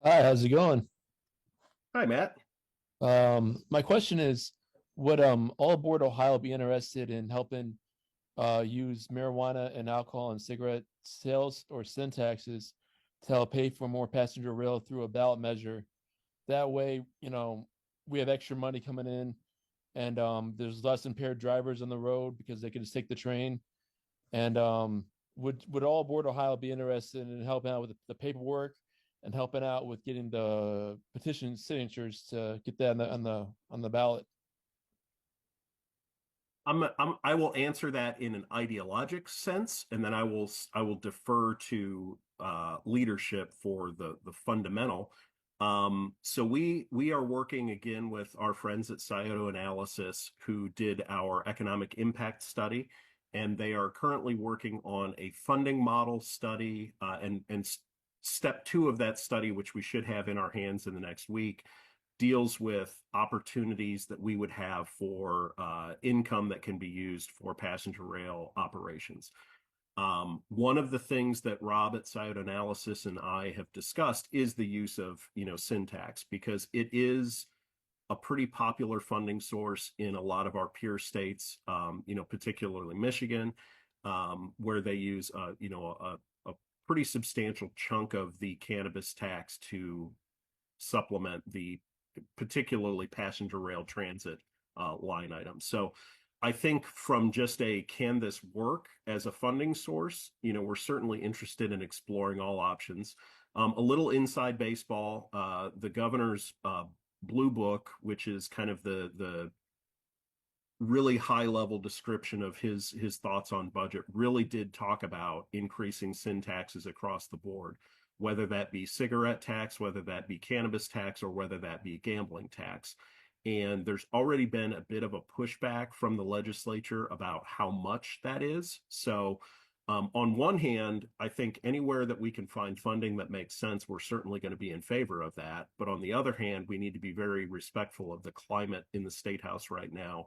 Hi, how's it going? Hi, Matt. My question is, would all aboard Ohio be interested in helping use marijuana and alcohol and cigarette sales or sin taxes to help pay for more passenger rail through a ballot measure? That way, we have extra money coming in, and there's less impaired drivers on the road because they can just take the train. And would all aboard Ohio be interested in helping out with the paperwork and helping out with getting the petition signatures to get that on the ballot? I will answer that in an ideologic sense, and then I will defer to leadership for the fundamental. So we are working again with our friends at Scioto Analysis, who did our economic impact study, and they are currently working on a funding model study, and step two of that study, which we should have in our hands in the next week, deals with opportunities that we would have for income that can be used for passenger rail operations. One of the things that Rob at Site Analysis and I have discussed is the use of, syntax, because it is a pretty popular funding source in a lot of our peer states, particularly Michigan, where they use, a pretty substantial chunk of the cannabis tax to supplement the particularly passenger rail transit line item. So I think from just a can this work as a funding source, we're certainly interested in exploring all options. A little inside baseball, the governor's blue book, which is kind of the really high level description of his thoughts on budget, really did talk about increasing sin taxes across the board, whether that be cigarette tax, whether that be cannabis tax, or whether that be gambling tax. And there's already been a bit of a pushback from the legislature about how much that is. So on one hand, I think anywhere that we can find funding that makes sense, we're certainly going to be in favor of that. But on the other hand, we need to be very respectful of the climate in the state house right now,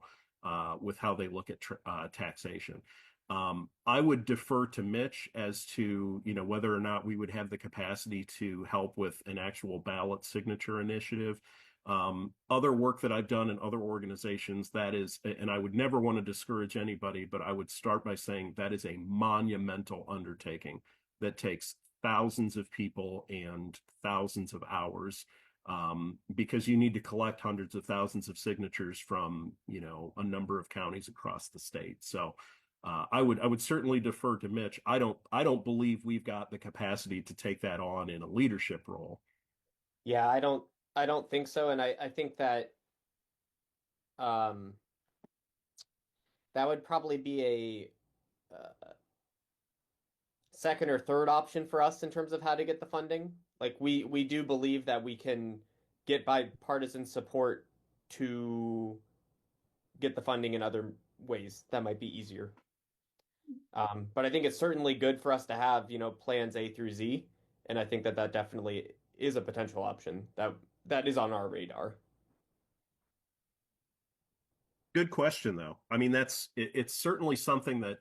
with how they look at taxation. I would defer to Mitch as to, whether or not we would have the capacity to help with an actual ballot signature initiative. Other work that I've done in other organizations, that is, and I would never want to discourage anybody, but I would start by saying that is a monumental undertaking that takes thousands of people and thousands of hours, because you need to collect hundreds of thousands of signatures from, a number of counties across the state. So I would certainly defer to Mitch. I don't believe we've got the capacity to take that on in a leadership role. Yeah, I don't think so, and I think that um that would probably be a second or third option for us in terms of how to get the funding. Like we do believe that we can get bipartisan support to get the funding in other ways that might be easier. But I think it's certainly good for us to have, plans A through Z, and I think that that definitely is a potential option that is on our radar. Good question, though. I mean, it's certainly something that,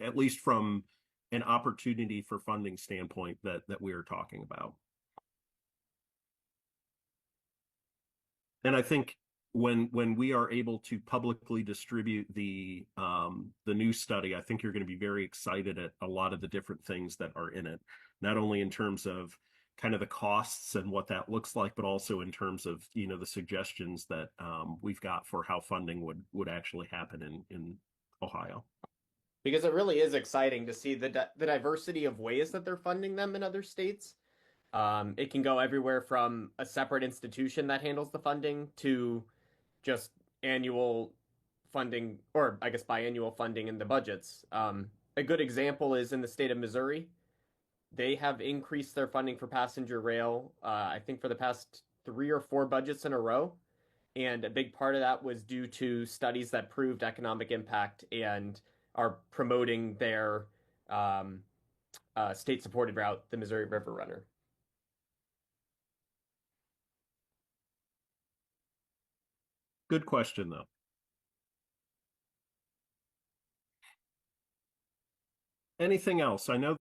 at least from an opportunity for funding standpoint, that we are talking about. And I think when we are able to publicly distribute the new study, I think you're going to be very excited at a lot of the different things that are in it, not only in terms of kind of the costs and what that looks like, but also in terms of, the suggestions that we've got for how funding would actually happen in Ohio. Because it really is exciting to see the diversity of ways that they're funding them in other states. It can go everywhere from a separate institution that handles the funding to just annual funding, or I guess biannual funding in the budgets. A good example is in the state of Missouri. They have increased their funding for passenger rail, I think, for the past 3 or 4 budgets in a row. And a big part of that was due to studies that proved economic impact and are promoting their state supported route, the Missouri River Runner. Good question, though. Anything else? I know